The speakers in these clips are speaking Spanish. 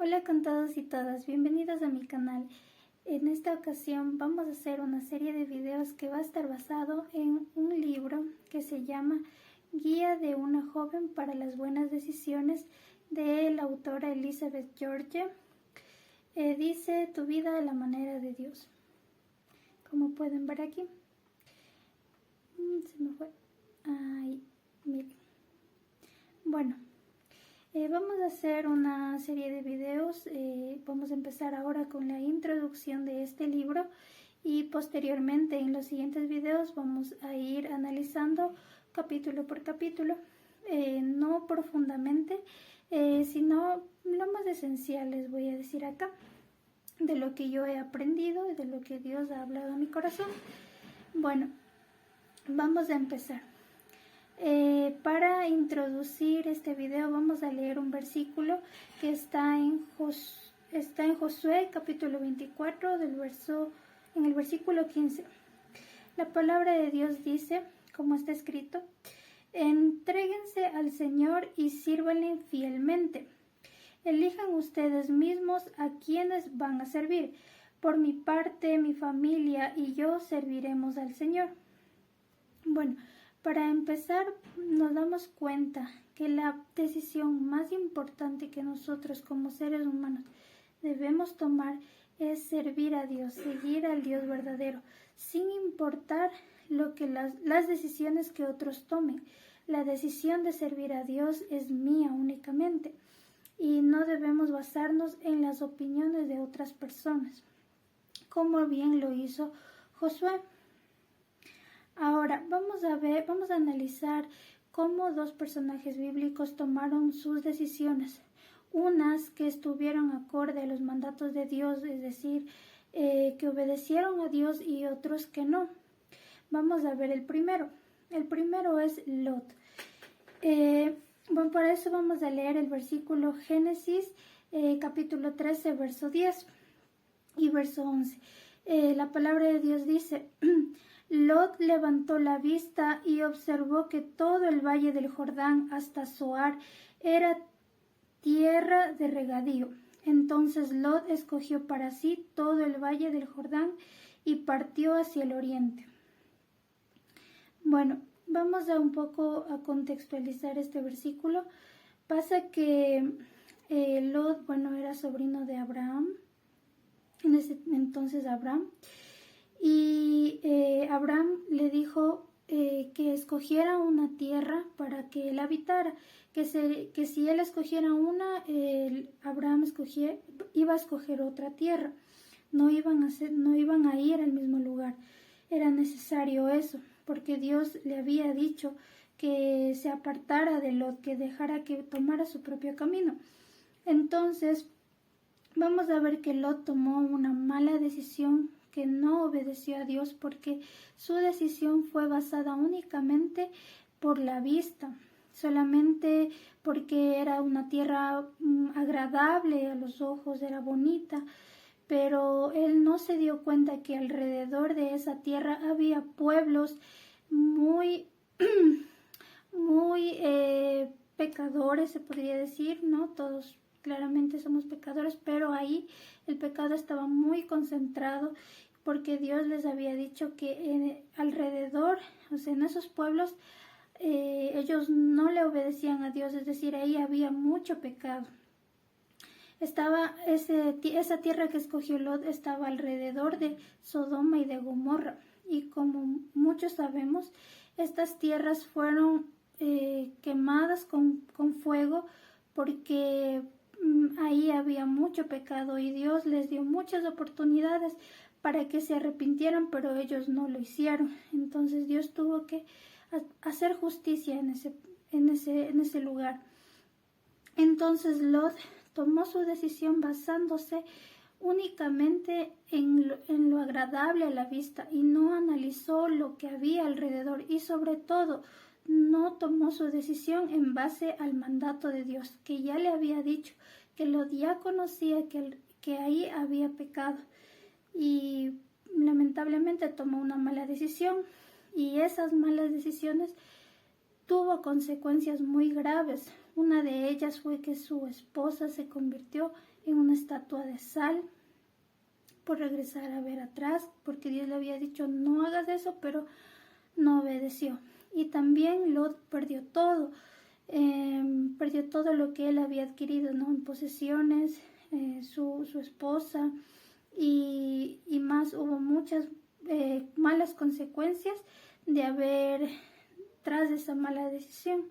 Hola con todos y todas, bienvenidos a mi canal. En esta ocasión vamos a hacer una serie de videos que va a estar basado en un libro que se llama Guía de una joven para las buenas decisiones, de la autora Elizabeth George. Dice: tu vida a la manera de Dios. Como pueden ver aquí. Se me fue. Ay, miren. Bueno. Vamos a hacer una serie de videos. Vamos a empezar ahora con la introducción de este libro y posteriormente en los siguientes videos vamos a ir analizando capítulo por capítulo, no profundamente, sino lo más esencial les voy a decir acá, de lo que yo he aprendido y de lo que Dios ha hablado a mi corazón. Bueno, vamos a empezar. Para introducir este video vamos a leer un versículo que está en Josué capítulo 24 en el versículo 15. La palabra de Dios dice, como está escrito: entréguense al Señor y sírvanle fielmente. Elijan ustedes mismos a quienes van a servir. Por mi parte, mi familia y yo serviremos al Señor. Bueno, para empezar, nos damos cuenta que la decisión más importante que nosotros como seres humanos debemos tomar es servir a Dios, seguir al Dios verdadero, sin importar las decisiones que otros tomen. La decisión de servir a Dios es mía únicamente y no debemos basarnos en las opiniones de otras personas, como bien lo hizo Josué. Ahora vamos a analizar cómo dos personajes bíblicos tomaron sus decisiones, unas que estuvieron acorde a los mandatos de Dios, es decir, que obedecieron a Dios, y otros que no. Vamos a ver el primero. El primero es Lot. Bueno, para eso vamos a leer el versículo Génesis capítulo 13, verso 10 y verso 11. La palabra de Dios dice: Lot levantó la vista y observó que todo el valle del Jordán hasta Zoar era tierra de regadío. Entonces Lot escogió para sí todo el valle del Jordán y partió hacia el oriente. Bueno, vamos a un poco a contextualizar este versículo. Pasa que Lot, era sobrino de Abraham, en ese entonces Abraham. Y Abraham le dijo que escogiera una tierra para que él habitara, que si él escogiera una, Abraham iba a escoger otra tierra, no iban a ir al mismo lugar. Era necesario eso, porque Dios le había dicho que se apartara de Lot, que dejara que tomara su propio camino. Entonces, vamos a ver que Lot tomó una mala decisión, que no obedeció a Dios, porque su decisión fue basada únicamente por la vista, solamente porque era una tierra agradable a los ojos, era bonita, pero él no se dio cuenta que alrededor de esa tierra había pueblos muy pecadores, se podría decir, ¿no? Todos claramente somos pecadores, pero ahí el pecado estaba muy concentrado, porque Dios les había dicho que alrededor, o sea, en esos pueblos, ellos no le obedecían a Dios, es decir, ahí había mucho pecado. Esa tierra que escogió Lot estaba alrededor de Sodoma y de Gomorra, y como muchos sabemos, estas tierras fueron quemadas con fuego, porque ahí había mucho pecado, y Dios les dio muchas oportunidades para que se arrepintieran, pero ellos no lo hicieron. Entonces Dios tuvo que hacer justicia en ese lugar. Entonces Lot tomó su decisión basándose únicamente en lo agradable a la vista, y no analizó lo que había alrededor, y sobre todo no tomó su decisión en base al mandato de Dios, que ya le había dicho, que Lot ya conocía que ahí había pecado, y lamentablemente tomó una mala decisión, y esas malas decisiones tuvo consecuencias muy graves. Una de ellas fue que su esposa se convirtió en una estatua de sal por regresar a ver atrás, porque Dios le había dicho no hagas eso, pero no obedeció. Y también Lot perdió todo lo que él había adquirido, ¿no? En posesiones, su esposa y más. Hubo muchas malas consecuencias de haber tras esa mala decisión.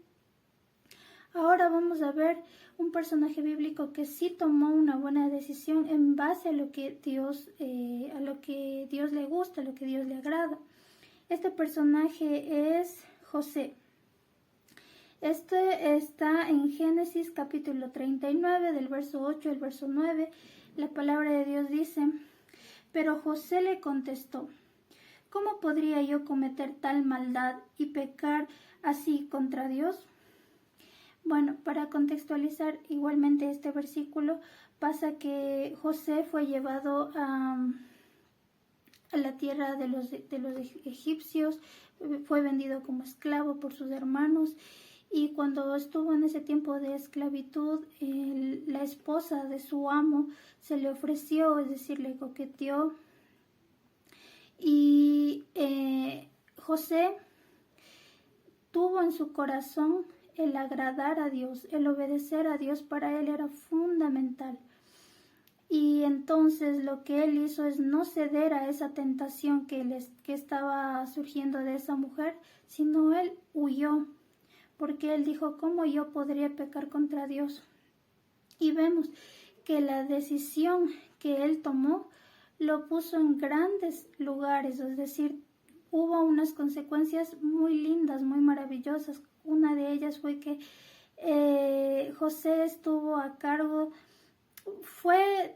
Ahora vamos a ver un personaje bíblico que sí tomó una buena decisión en base a lo que Dios le gusta, a lo que Dios le agrada. Este personaje es José. Este está en Génesis capítulo 39, del verso 8 al verso 9. La palabra de Dios dice: pero José le contestó: ¿cómo podría yo cometer tal maldad y pecar así contra Dios? Bueno, para contextualizar igualmente este versículo, pasa que José fue llevado a la tierra de los egipcios, fue vendido como esclavo por sus hermanos, y cuando estuvo en ese tiempo de esclavitud, la esposa de su amo se le ofreció, es decir, le coqueteó, y José tuvo en su corazón el agradar a Dios, el obedecer a Dios. Para él era fundamental. Y entonces lo que él hizo es no ceder a esa tentación que estaba surgiendo de esa mujer, sino él huyó, porque él dijo: ¿cómo yo podría pecar contra Dios? Y vemos que la decisión que él tomó lo puso en grandes lugares, es decir, hubo unas consecuencias muy lindas, muy maravillosas. Una de ellas fue que José estuvo a cargo,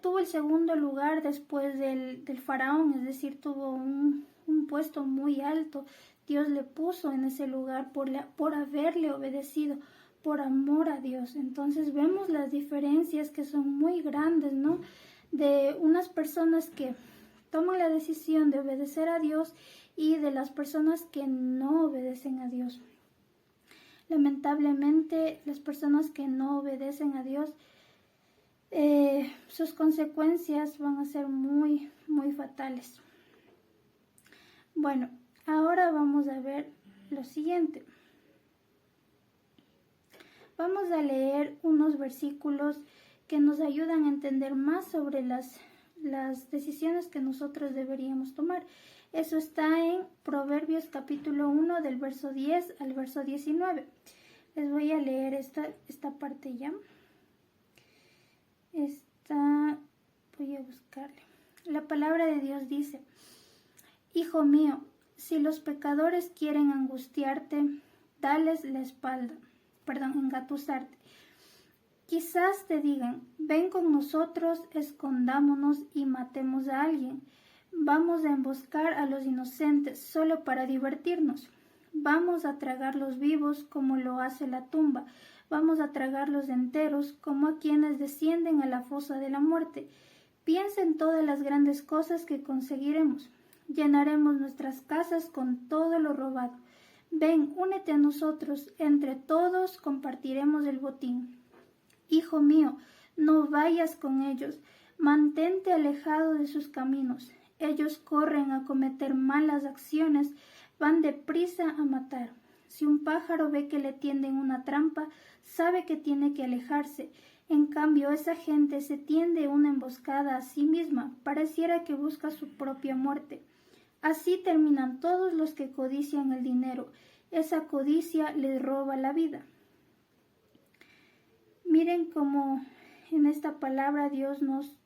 tuvo el segundo lugar después del faraón, es decir, tuvo un puesto muy alto. Dios le puso en ese lugar por haberle obedecido, por amor a Dios. Entonces vemos las diferencias que son muy grandes, ¿no? De unas personas que toman la decisión de obedecer a Dios y de las personas que no obedecen a Dios. Lamentablemente, las personas que no obedecen a Dios, sus consecuencias van a ser muy, muy fatales. Bueno, ahora vamos a ver lo siguiente. Vamos a leer unos versículos que nos ayudan a entender más sobre las decisiones que nosotros deberíamos tomar. Eso está en Proverbios capítulo 1, del verso 10 al verso 19. Les voy a leer esta parte ya. Voy a buscarle. La palabra de Dios dice: hijo mío, si los pecadores quieren angustiarte, dales la espalda, engatusarte. Quizás te digan: ven con nosotros, escondámonos y matemos a alguien. Vamos a emboscar a los inocentes solo para divertirnos. Vamos a tragarlos vivos como lo hace la tumba. Vamos a tragarlos enteros como a quienes descienden a la fosa de la muerte. Piensa en todas las grandes cosas que conseguiremos. Llenaremos nuestras casas con todo lo robado. Ven, únete a nosotros. Entre todos compartiremos el botín. Hijo mío, no vayas con ellos. Mantente alejado de sus caminos. Ellos corren a cometer malas acciones, van deprisa a matar. Si un pájaro ve que le tienden una trampa, sabe que tiene que alejarse. En cambio, esa gente se tiende una emboscada a sí misma, pareciera que busca su propia muerte. Así terminan todos los que codician el dinero. Esa codicia les roba la vida. Miren cómo en esta palabra Dios nos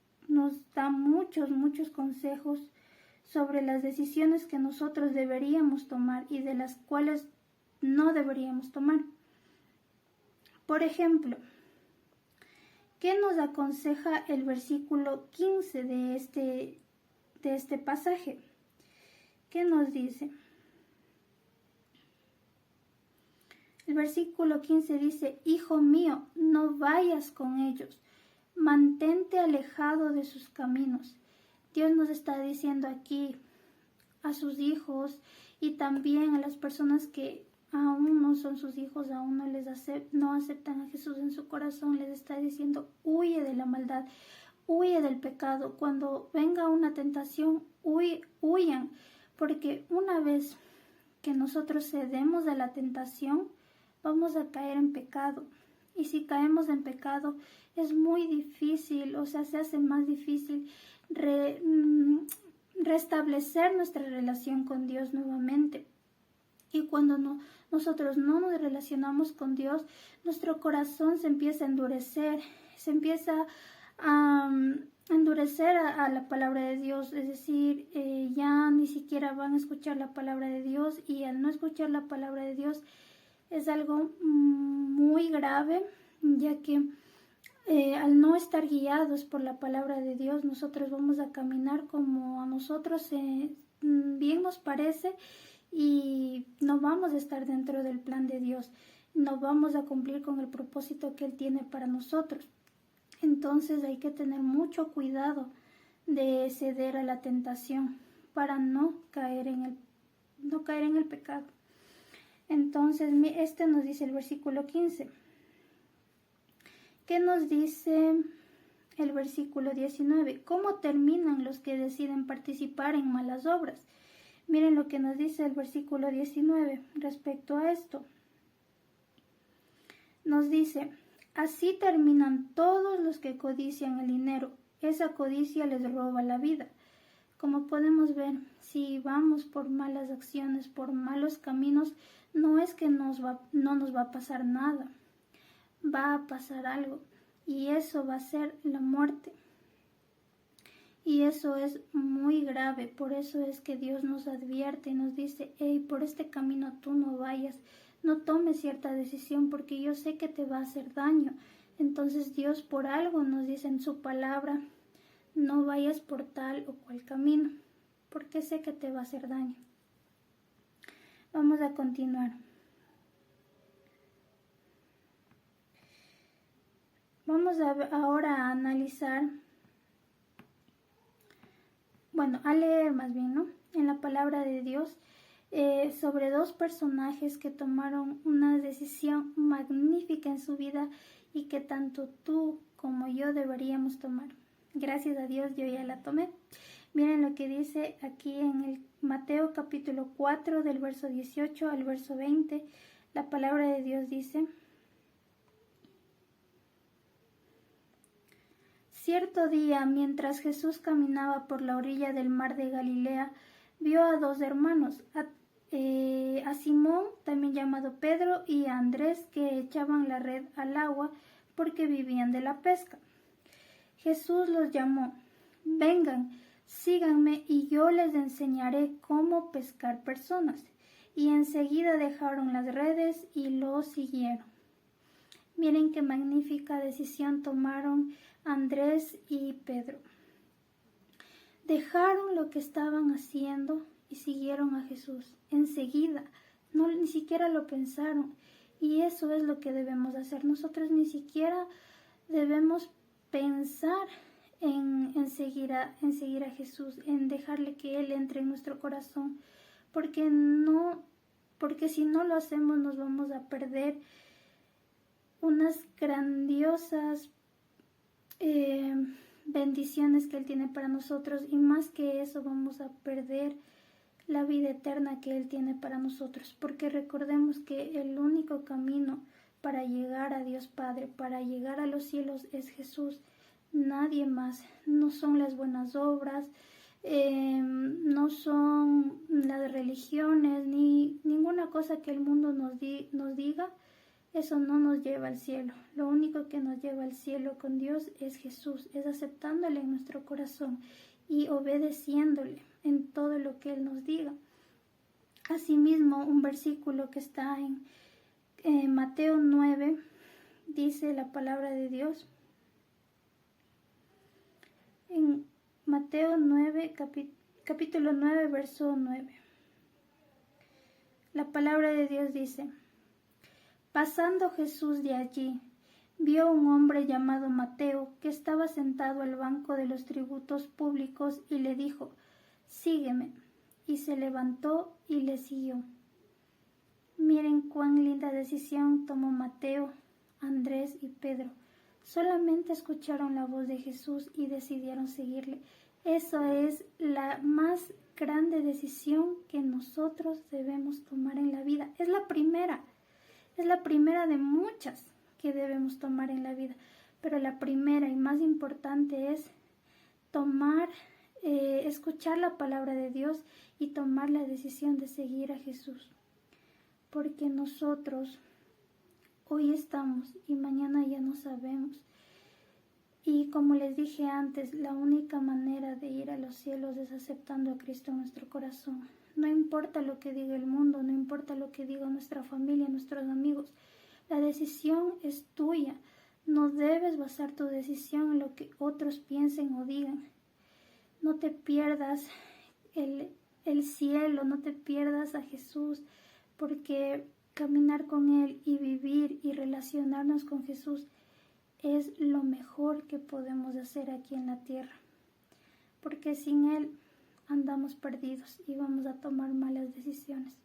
da muchos consejos sobre las decisiones que nosotros deberíamos tomar y de las cuales no deberíamos tomar. Por ejemplo, ¿qué nos aconseja el versículo 15 de este pasaje? ¿Qué nos dice? El versículo 15 dice: hijo mío, no vayas con ellos. Mantente alejado de sus caminos. Dios nos está diciendo aquí a sus hijos y también a las personas que aún no son sus hijos, aún no aceptan a Jesús en su corazón, les está diciendo: huye de la maldad, huye del pecado. Cuando venga una tentación, huyan, porque una vez que nosotros cedemos a la tentación, vamos a caer en pecado. Y si caemos en pecado, es muy difícil, o sea, se hace más difícil restablecer nuestra relación con Dios nuevamente. Y cuando nosotros no nos relacionamos con Dios, nuestro corazón se empieza a endurecer, se empieza a endurecer a la palabra de Dios, es decir, ya ni siquiera van a escuchar la palabra de Dios, y al no escuchar la palabra de Dios es algo muy grave, ya que al no estar guiados por la palabra de Dios, nosotros vamos a caminar como a nosotros bien nos parece, y no vamos a estar dentro del plan de Dios, no vamos a cumplir con el propósito que Él tiene para nosotros. Entonces hay que tener mucho cuidado de ceder a la tentación para no caer en el pecado. Entonces, este nos dice el versículo 15. ¿Qué nos dice el versículo 19? ¿Cómo terminan los que deciden participar en malas obras? Miren lo que nos dice el versículo 19 respecto a esto. Nos dice: así terminan todos los que codician el dinero. Esa codicia les roba la vida. Como podemos ver, si vamos por malas acciones, por malos caminos, no es que no nos va a pasar nada. Va a pasar algo, y eso va a ser la muerte. Y eso es muy grave. Por eso es que Dios nos advierte y nos dice: hey, por este camino tú no vayas, no tomes cierta decisión, porque yo sé que te va a hacer daño. Entonces Dios por algo nos dice en su palabra: no vayas por tal o cual camino, porque sé que te va a hacer daño. Vamos a continuar. Vamos ahora a analizar, a leer más bien, ¿no? En la palabra de Dios, sobre dos personajes que tomaron una decisión magnífica en su vida y que tanto tú como yo deberíamos tomar. Gracias a Dios yo ya la tomé. Miren lo que dice aquí en el Mateo capítulo 4 del verso 18 al verso 20. La palabra de Dios dice: cierto día, mientras Jesús caminaba por la orilla del mar de Galilea, vio a dos hermanos, a Simón, también llamado Pedro, y a Andrés, que echaban la red al agua porque vivían de la pesca. Jesús los llamó: vengan, síganme y yo les enseñaré cómo pescar personas. Y enseguida dejaron las redes y lo siguieron. Miren qué magnífica decisión tomaron Andrés y Pedro. Dejaron lo que estaban haciendo y siguieron a Jesús. Enseguida, ni siquiera lo pensaron. Y eso es lo que debemos hacer. Nosotros ni siquiera debemos pensar en seguir a Jesús, en dejarle que Él entre en nuestro corazón, porque si no lo hacemos nos vamos a perder unas grandiosas bendiciones que Él tiene para nosotros, y más que eso vamos a perder la vida eterna que Él tiene para nosotros, porque recordemos que el único camino para llegar a Dios Padre, para llegar a los cielos, es Jesús, nadie más. No son las buenas obras, no son las religiones, ni ninguna cosa que el mundo nos diga. Eso no nos lleva al cielo. Lo único que nos lleva al cielo con Dios es Jesús, es aceptándole en nuestro corazón y obedeciéndole en todo lo que Él nos diga. Asimismo, un versículo que está en Mateo 9, dice la palabra de Dios. En Mateo 9, capítulo 9, verso 9. La palabra de Dios dice: pasando Jesús de allí, vio un hombre llamado Mateo que estaba sentado al banco de los tributos públicos y le dijo: sígueme. Y se levantó y le siguió. Miren cuán linda decisión tomó Mateo, Andrés y Pedro. Solamente escucharon la voz de Jesús y decidieron seguirle. Eso es la más grande decisión que nosotros debemos tomar en la vida. Es la primera de muchas que debemos tomar en la vida. Pero la primera y más importante es escuchar la palabra de Dios y tomar la decisión de seguir a Jesús. Porque nosotros hoy estamos y mañana ya no sabemos. Y como les dije antes, la única manera de ir a los cielos es aceptando a Cristo en nuestro corazón. No importa lo que diga el mundo, no importa lo que diga nuestra familia, nuestros amigos. La decisión es tuya. No debes basar tu decisión en lo que otros piensen o digan. No te pierdas el cielo, no te pierdas a Jesús, porque caminar con Él y vivir y relacionarnos con Jesús es lo mejor que podemos hacer aquí en la tierra. Porque sin Él andamos perdidos y vamos a tomar malas decisiones.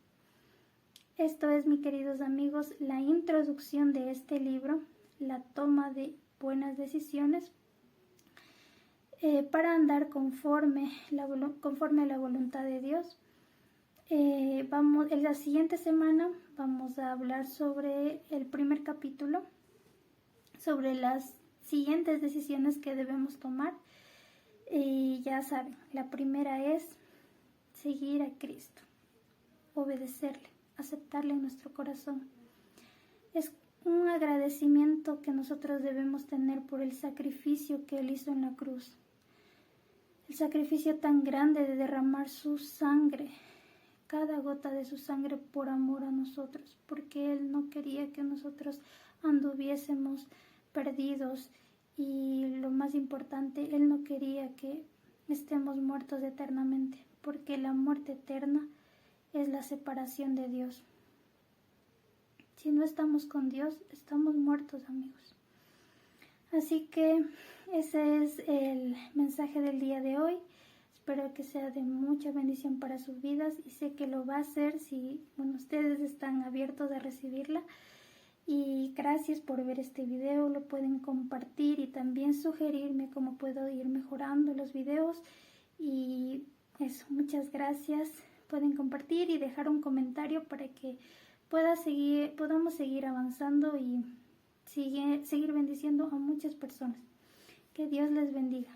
Esto es, mis queridos amigos, la introducción de este libro, la toma de buenas decisiones para andar conforme a la voluntad de Dios. En la siguiente semana vamos a hablar sobre el primer capítulo, sobre las siguientes decisiones que debemos tomar. Y ya saben, la primera es seguir a Cristo, obedecerle, aceptarle en nuestro corazón. Es un agradecimiento que nosotros debemos tener por el sacrificio que Él hizo en la cruz. El sacrificio tan grande de derramar su sangre, cada gota de su sangre por amor a nosotros, porque Él no quería que nosotros anduviésemos perdidos y lo más importante, Él no quería que estemos muertos eternamente, porque la muerte eterna es la separación de Dios. Si no estamos con Dios, estamos muertos, amigos. Así que ese es el mensaje del día de hoy. Espero que sea de mucha bendición para sus vidas y sé que lo va a hacer si ustedes están abiertos a recibirla. Y gracias por ver este video, lo pueden compartir y también sugerirme cómo puedo ir mejorando los videos. Y eso, muchas gracias. Pueden compartir y dejar un comentario para que podamos seguir avanzando y seguir bendiciendo a muchas personas. Que Dios les bendiga.